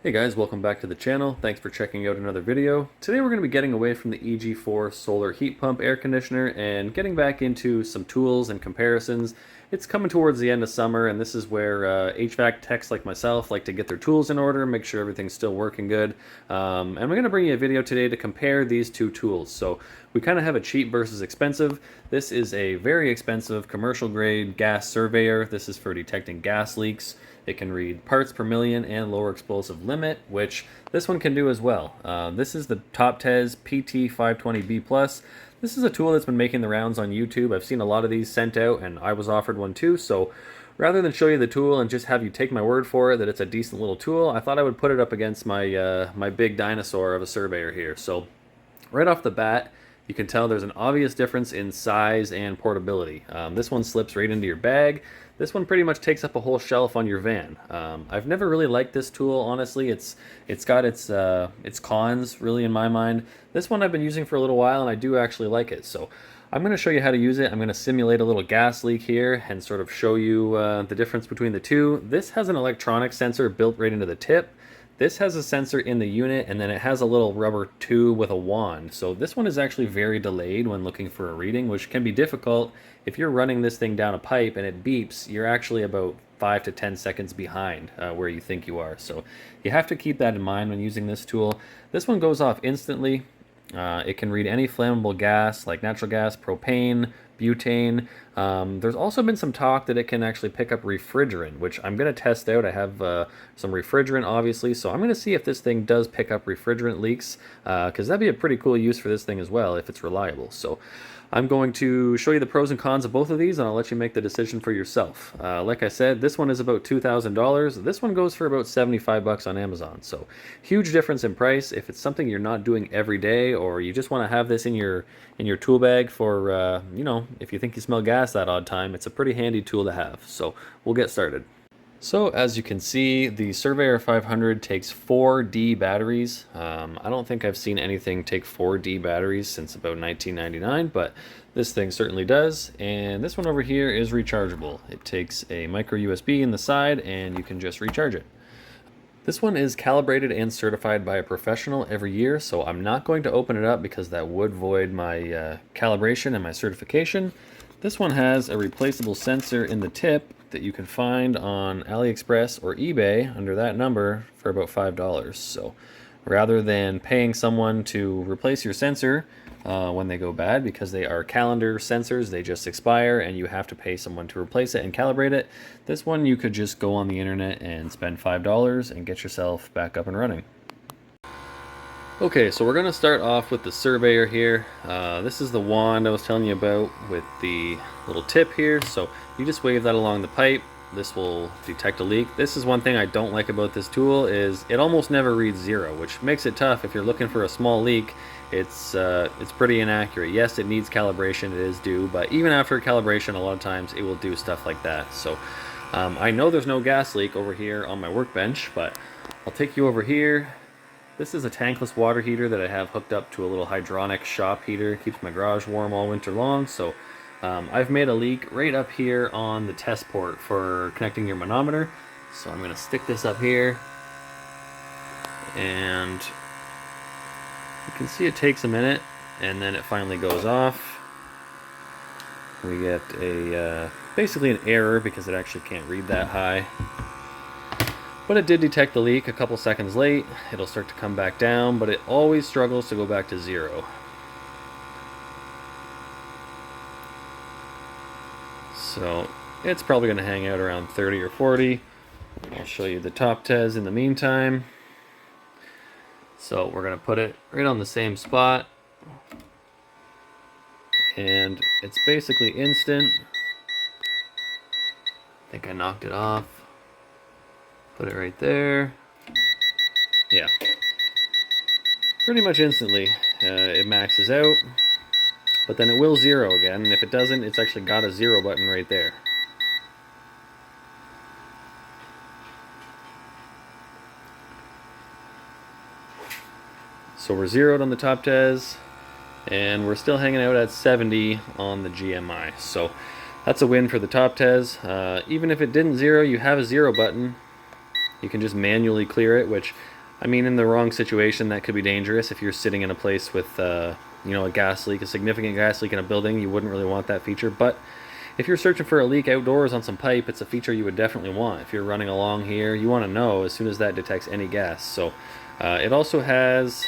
Hey guys, welcome back to the channel. Thanks for checking out another video. Today we're going to be getting away from the EG4 solar heat pump air conditioner and getting back into some tools and comparisons. It's coming towards the end of summer, and this is where HVAC techs like myself like to get their tools in order, make sure everything's still working good. And we're going to bring you a video today to compare these two tools. So we kind of have a cheap versus expensive. This is a very expensive commercial grade gas surveyor. This is for detecting gas leaks. It can read parts per million and lower explosive limit, which this one can do as well. This is the Toptes PT520B+. This is a tool that's been making the rounds on YouTube. I've seen a lot of these sent out, and I was offered one too. So rather than show you the tool and just have you take my word for it that it's a decent little tool, I thought I would put it up against my my big dinosaur of a surveyor here. So right off the bat, you can tell there's an obvious difference in size and portability. This one slips right into your bag. This one pretty much takes up a whole shelf on your van. I've never really liked this tool, honestly. It's got its cons, really, in my mind. This one I've been using for a little while, and I do actually like it. So I'm going to show you how to use it. I'm going to simulate a little gas leak here and sort of show you the difference between the two. This has an electronic sensor built right into the tip. This has a sensor in the unit, and then it has a little rubber tube with a wand. So this one is actually very delayed when looking for a reading, which can be difficult. If you're running this thing down a pipe and it beeps, you're actually about 5 to 10 seconds behind where you think you are. So you have to keep that in mind when using this tool. This one goes off instantly. It can read any flammable gas like natural gas, propane, butane. There's also been some talk that it can actually pick up refrigerant, which I'm going to test out. I have some refrigerant, obviously, so I'm going to see if this thing does pick up refrigerant leaks, because that'd be a pretty cool use for this thing as well if it's reliable. So I'm going to show you the pros and cons of both of these, and I'll let you make the decision for yourself. Like I said, this one is about $2,000. This one goes for about 75 bucks on Amazon. So huge difference in price. If it's something you're not doing every day, or you just want to have this in your tool bag for, you know, if you think you smell gas that odd time, it's a pretty handy tool to have. So we'll get started. So as you can see, the Surveyor 500 takes 4D batteries. I don't think I've seen anything take 4D batteries since about 1999, but this thing certainly does. And this one over here is rechargeable. It takes a micro USB in the side, and you can just recharge it. This one is calibrated and certified by a professional every year, so I'm not going to open it up because that would void my calibration and my certification. This one has a replaceable sensor in the tip that you can find on AliExpress or eBay under that number for about $5. So rather than paying someone to replace your sensor when they go bad, because they are calendar sensors, they just expire and you have to pay someone to replace it and calibrate it, this one you could just go on the internet and spend $5 and get yourself back up and running. Okay, so we're going to start off with the Surveyor here. This is the wand I was telling you about with the little tip here. So you just wave that along the pipe. This will detect a leak. This is one thing I don't like about this tool, is it almost never reads zero, which makes it tough if you're looking for a small leak. It's pretty inaccurate. Yes, it needs calibration, it is due, but even after calibration, a lot of times it will do stuff like that. So I know there's no gas leak over here on my workbench, but I'll take you over here. This is a tankless water heater that I have hooked up to a little hydronic shop heater. It keeps my garage warm all winter long. So I've made a leak right up here on the test port for connecting your manometer. So I'm going to stick this up here, and you can see it takes a minute, and then it finally goes off. We get a basically an error because it actually can't read that high. But it did detect the leak a couple seconds late. It'll start to come back down, but it always struggles to go back to zero. So it's probably going to hang out around 30 or 40. I'll show you the Toptes in the meantime. So we're going to put it right on the same spot. And it's basically instant. I think I knocked it off. Put it right there. Yeah. Pretty much instantly it maxes out, but then it will zero again, and if it doesn't, it's actually got a zero button right there. So we're zeroed on the Toptes, and we're still hanging out at 70 on the GMI. So that's a win for the Toptes. Even if it didn't zero, you have a zero button. You can just manually clear it, which I mean, in the wrong situation, that could be dangerous. If you're sitting in a place with, a gas leak, a significant gas leak in a building, you wouldn't really want that feature. But if you're searching for a leak outdoors on some pipe, it's a feature you would definitely want. If you're running along here, you want to know as soon as that detects any gas. So it also has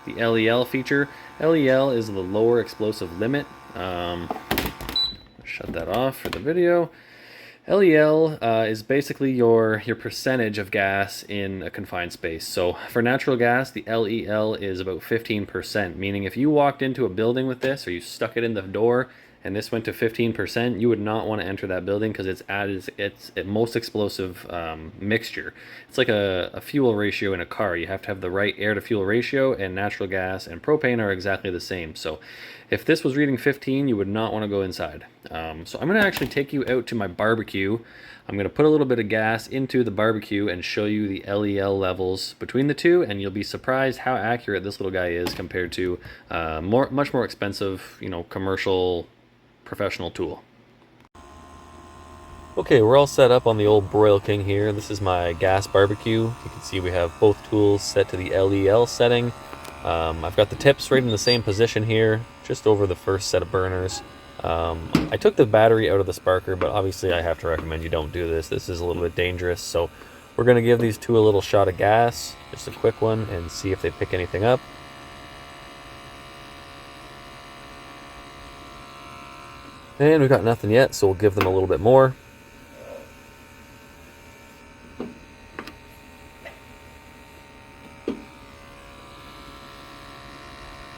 the LEL feature. LEL is the lower explosive limit. Shut that off for the video. LEL is basically your percentage of gas in a confined space. So for natural gas, the LEL is about 15%, meaning if you walked into a building with this or you stuck it in the door and this went to 15%, you would not want to enter that building because it's at its most explosive mixture. It's like a fuel ratio in a car. You have to have the right air to fuel ratio, and natural gas and propane are exactly the same. So if this was reading 15, you would not want to go inside. So I'm going to actually take you out to my barbecue. I'm going to put a little bit of gas into the barbecue and show you the LEL levels between the two, and you'll be surprised how accurate this little guy is compared to much more expensive, commercial professional tool. Okay, we're all set up on the old Broil King here. This is my gas barbecue. You can see we have both tools set to the LEL setting. I've got the tips right in the same position here, just over the first set of burners. I took the battery out of the sparker, but obviously I have to recommend you don't do this. This is a little bit dangerous, so we're going to give these two a little shot of gas, just a quick one, and see if they pick anything up. And we got nothing yet, so we'll give them a little bit more.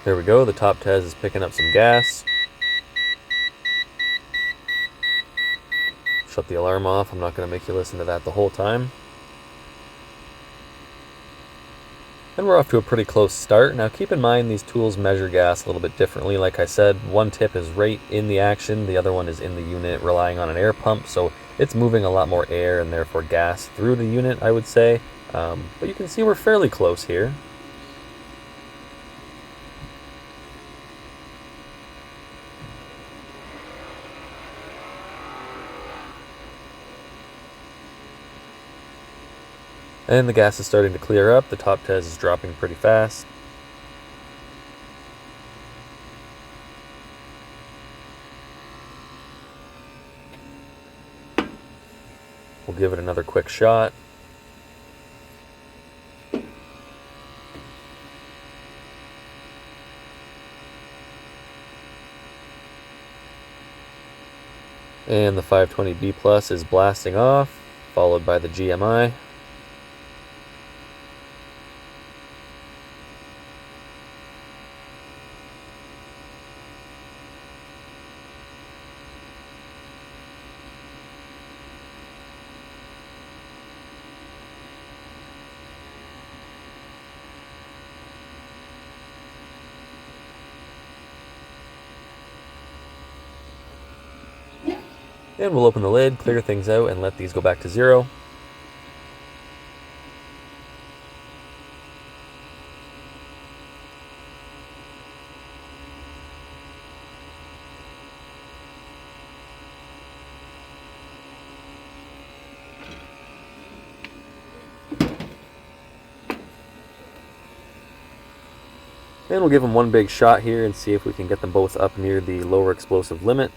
There we go, the Toptes is picking up some gas. Shut the alarm off, I'm not going to make you listen to that the whole time. And we're off to a pretty close start. Now keep in mind these tools measure gas a little bit differently. Like I said, one tip is right in the action, the other one is in the unit relying on an air pump, so it's moving a lot more air and therefore gas through the unit, I would say. But you can see we're fairly close here. And the gas is starting to clear up. The Toptes is dropping pretty fast. We'll give it another quick shot. And the 520B Plus is blasting off, followed by the GMI. And we'll open the lid, clear things out, and let these go back to zero. And we'll give them one big shot here and see if we can get them both up near the lower explosive limit.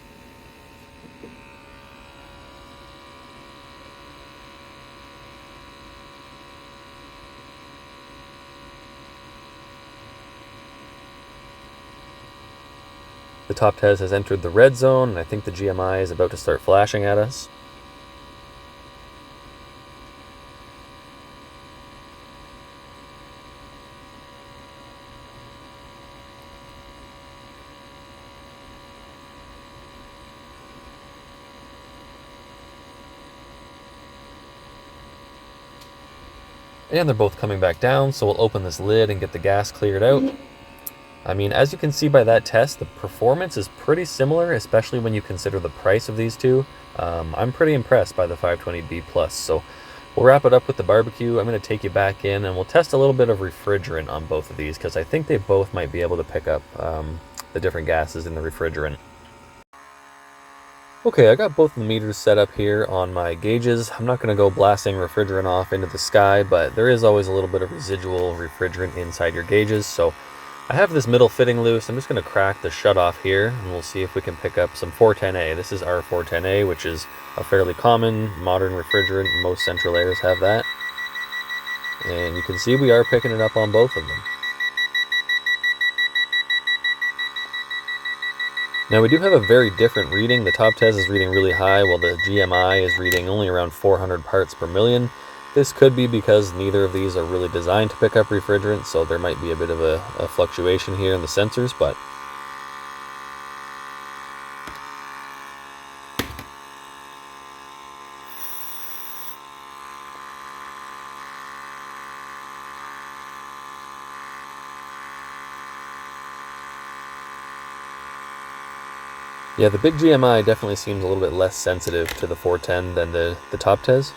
The Toptes has entered the red zone, and I think the GMI is about to start flashing at us. And they're both coming back down, so we'll open this lid and get the gas cleared out. I mean, as you can see by that test, the performance is pretty similar, especially when you consider the price of these two. I'm pretty impressed by the 520B Plus, so we'll wrap it up with the barbecue. I'm going to take you back in and we'll test a little bit of refrigerant on both of these, because I think they both might be able to pick up the different gases in the refrigerant. Okay, I got both the meters set up here on my gauges. I'm not going to go blasting refrigerant off into the sky, but there is always a little bit of residual refrigerant inside your gauges. So I have this middle fitting loose. I'm just going to crack the shutoff here, and we'll see if we can pick up some 410A. This is R410A, which is a fairly common modern refrigerant. Most central airs have that. And you can see we are picking it up on both of them. Now we do have a very different reading. The Toptes is reading really high while the GMI is reading only around 400 parts per million. This could be because neither of these are really designed to pick up refrigerant, so there might be a bit of a fluctuation here in the sensors, but yeah, the big GMI definitely seems a little bit less sensitive to the 410 than the Toptes.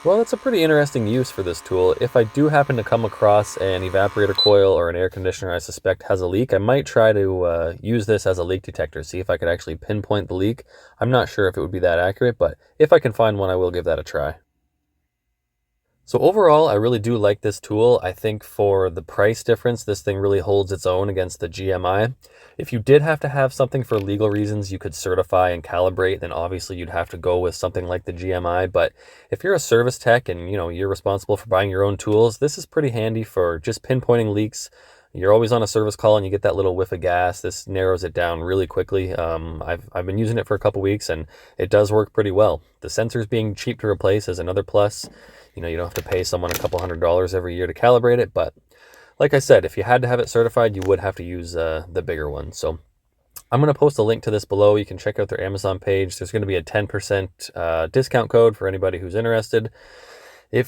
Well, that's a pretty interesting use for this tool. If I do happen to come across an evaporator coil or an air conditioner I suspect has a leak, I might try to use this as a leak detector, see if I could actually pinpoint the leak. I'm not sure if it would be that accurate, but if I can find one, I will give that a try. So overall, I really do like this tool. I think for the price difference, this thing really holds its own against the GMI. If you did have to have something for legal reasons you could certify and calibrate, then obviously you'd have to go with something like the GMI. But if you're a service tech and you're responsible for buying your own tools, this is pretty handy for just pinpointing leaks. You're always on a service call and you get that little whiff of gas. This narrows it down really quickly. I've been using it for a couple weeks and it does work pretty well. The sensors being cheap to replace is another plus. You don't have to pay someone a couple $100 every year to calibrate it. But like I said, if you had to have it certified, you would have to use the bigger one. So I'm going to post a link to this below. You can check out their Amazon page. There's going to be a 10% discount code for anybody who's interested.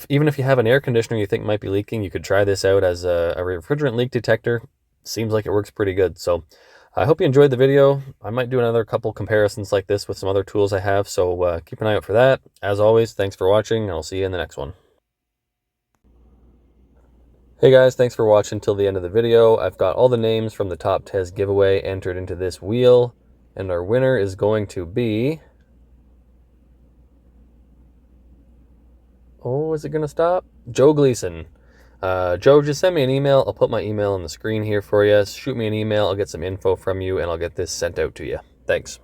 Even if you have an air conditioner you think might be leaking, you could try this out as a refrigerant leak detector. Seems like it works pretty good. So I hope you enjoyed the video. I might do another couple comparisons like this with some other tools I have, so keep an eye out for that. As always, thanks for watching, and I'll see you in the next one. Hey guys, thanks for watching till the end of the video. I've got all the names from the Toptes giveaway entered into this wheel, and our winner is going to be... Oh, is it going to stop? Joe Gleason. Joe, just send me an email. I'll put my email on the screen here for you. Shoot me an email. I'll get some info from you, and I'll get this sent out to you. Thanks.